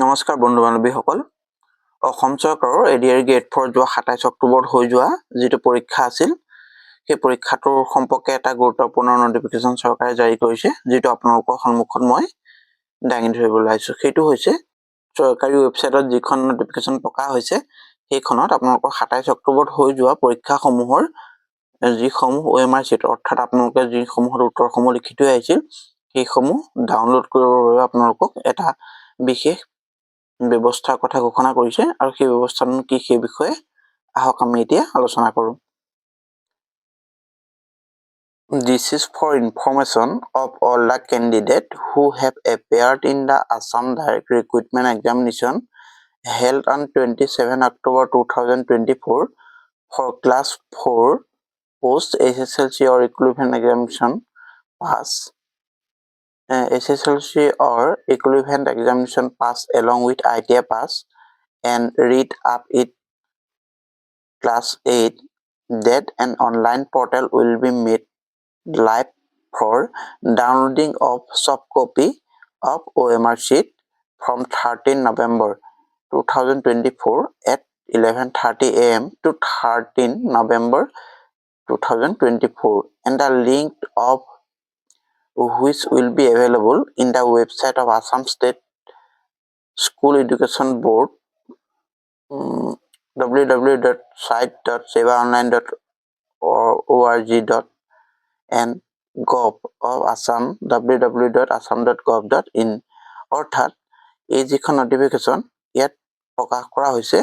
নমস্কাৰ বন্ধু বান্ধৱীসকল অসম চৰকাৰৰ এডিআৰ গ্ৰেড 4 যোৱা 27 অক্টোবৰত হৈ যোৱা যিটো পৰীক্ষা আছিল সেই পৰীক্ষাটোৰ সম্পৰ্কে এটা গুৰুত্বপূৰ্ণ নটিফিকেশন চৰকাৰে জাৰি কৰিছে যিটো আপোনালোকৰ সন্মুখত মই দাঙি ধৰিবলৈ আহিছো সেইটো হৈছে চৰকাৰী ৱেবছাইটত যিখন নটিফিকেশন প্ৰকাশ হৈছে সেইখনত আপোনালোকৰ 27 অক্টোবৰত হৈ যোৱা পৰীক্ষাসমূহৰ যিসমূহ OMR sheet অৰ্থাৎ আপোনালোকে যিসমূহৰ উত্তৰসমূহ লিখি থৈ আহিছিল সেইসমূহ ডাউনলোড কৰিবৰ বাবে আপোনালোকক এটা বিশেষ ব্যৱস্থাৰ কথা ঘোষণা কৰিছে আৰু সেই ব্যৱস্থাটো কি সেই বিষয়ে আহক আমি এতিয়া আলোচনা কৰো This is for information of all the candidates who have appeared in the Assam Direct Recruitment Examination held on 27 October 2024 for class 4 post SSLC or equivalent examination pass SSLC or equivalent examination pass along with ITI pass and read up it class 8 that an online portal will be made live for downloading of soft copy of OMR sheet from 13 November 2024 at 11:30 a.m. to 13 November 2024 and the link of which will be available in the website of Assam State School Education Board www.site.sevaonline.org.in gov of Assam www.assam.gov.in অৰ্থাৎ এই যিখন notification ইয়াত প্ৰকাশ কৰা হৈছে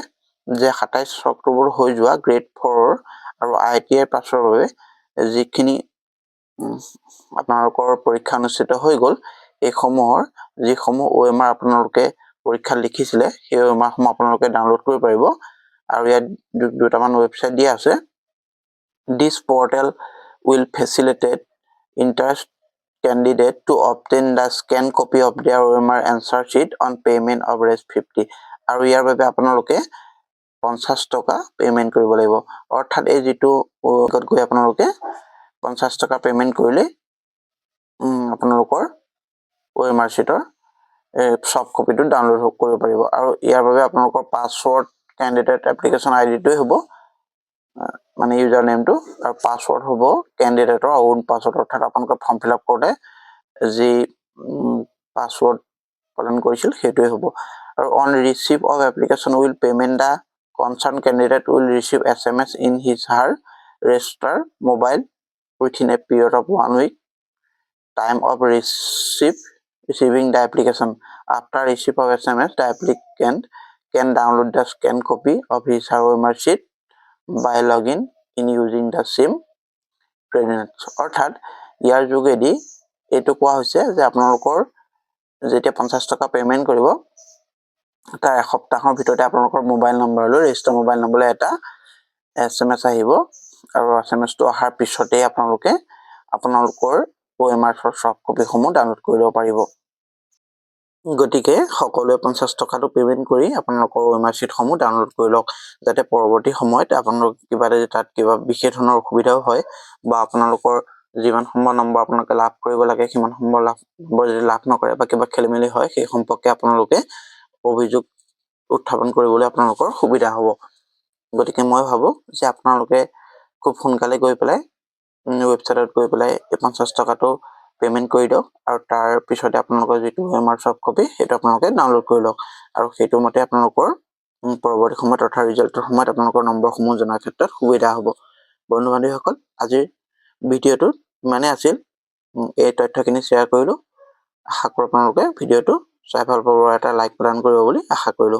যে 27 অক্টোবৰ হৈ যোৱা গ্ৰেড 4 আৰু ITI পাছৰ বাবে যিখিনি আপোনালোকৰ পৰীক্ষা অনুষ্ঠিত হৈ গল এইসমূহৰ যিসমূহ OMR আপোনালোকে পৰীক্ষা লিখিছিলে সেই OMR সমূহ আপোনালোকে ডাউনলোড কৰিব পাৰিব আৰু ইয়াত দুটামান ওয়েবসাইট দিয়া আছে This portal will facilitate interested candidate to obtain the scanned copy of their OMR answer sheet on payment of Rs50 আৰু ইয়াৰ বাবে আপোনালোকে 50 টকা পেমেন্ট কৰিব লাগিব অৰ্থাৎ এই যেটো ওয়েবসাইটত গৈ আপোনালোকে 50 টকা পেমেন্ট কৰিলে আপোনালোকৰ OMR sheeতৰ সফট কপিটো ডাউনলোড কৰিব পাৰিব আৰু ইয়াৰ বাবে আপোনালোকৰ পাসওয়াৰ্ড ক্যান্ডিডেট এপ্লিকেশন আইডিটোই হ'ব মানে ইউজাৰ নেমটো আৰু পাসওয়াৰ্ড হ'ব ক্যান্ডিডেটৰ ওন পাসওয়াৰ্ড অৰ্থাৎ আপোনালোকে ফৰ্ম ফিল আপ কৰোতে যি পাসওয়াৰ্ড প্ৰদান কৰিছিল সেইটোই হ'ব আৰু on receive of application will payment the concerned candidate will receive SMS in his her registered mobile within a period of 1 week time of receiving the application. After receipt of SMS, the applicant can download the scanned copy of his OMR sheet by logging in using the same credentials. অৰ্থাৎ ইয়াৰ যোগেদি এটো কোৱা হৈছে যে আপোনালোকৰ যেতিয়া 50 টকা payment কৰিব তাৰ এসপ্তাহৰ ভিতৰতে আপোনালোকৰ মোবাইল নম্বৰলৈ ৰেজিষ্টাৰ মোবাইল নম্বৰলৈ এটা SMS আহিব আৰু SMS টো অহাৰ পিছতে আপোনালোকে আপোনালোকৰ OMR সফট কপি সমূহ ডাউনলোড কৰিব পাৰিব গতিকে সকলোৱে 50 টকাটো পেমেন্ট কৰি আপোনালোকৰ OMR sheet সমূহ ডাউনলোড কৰি লওক যাতে পৰৱৰ্তী সময়ত আপোনালোক কিবা তাত কিবা বিশেষ ধৰণৰ অসুবিধাও হয় বা আপোনালোকৰ যিমান সম্ভৱ নম্বৰ আপোনালোকে লাভ কৰিব লাগে কিমান সম্ভৱ যদি লাভ নকৰে বা কিবা খেলিমেলি হয় সেই সম্পৰ্কে আপোনালোকে অভিযোগ উত্থাপন কৰিবলৈ আপোনালোকৰ সুবিধা হ'ব গতিকে মই ভাবো যে আপোনালোকে খুব সোনকালে গৈ পেলাই ৱেবছাইটত গৈ পেলাই 50 টকাটো পেমেন্ট কৰি দিয়ক আৰু তাৰ পিছতে আপোনালোকৰ যেটো OMR সফট কপি সেইটো আপোনালোকে ডাউনলোড কৰি লওক আৰু সেইটো মতে আপোনালোকৰ পৰৱৰ্তী সময়ত অৰ্থাৎ ৰিজাল্টৰ সময়ত আপোনালোকৰ নম্বৰসমূহ জনাৰ ক্ষেত্ৰত সুবিধা হ'ব বন্ধু বান্ধৱীসকল আজিৰ ভিডিঅটো মানে আছিল এই তথ্যখিনি শ্বেয়াৰ কৰিলো আশা কৰোঁ আপোনালোকে ভিডিঅটো চাই ভাল পাব এটা লাইক প্ৰদান কৰিব বুলি আশা কৰিলো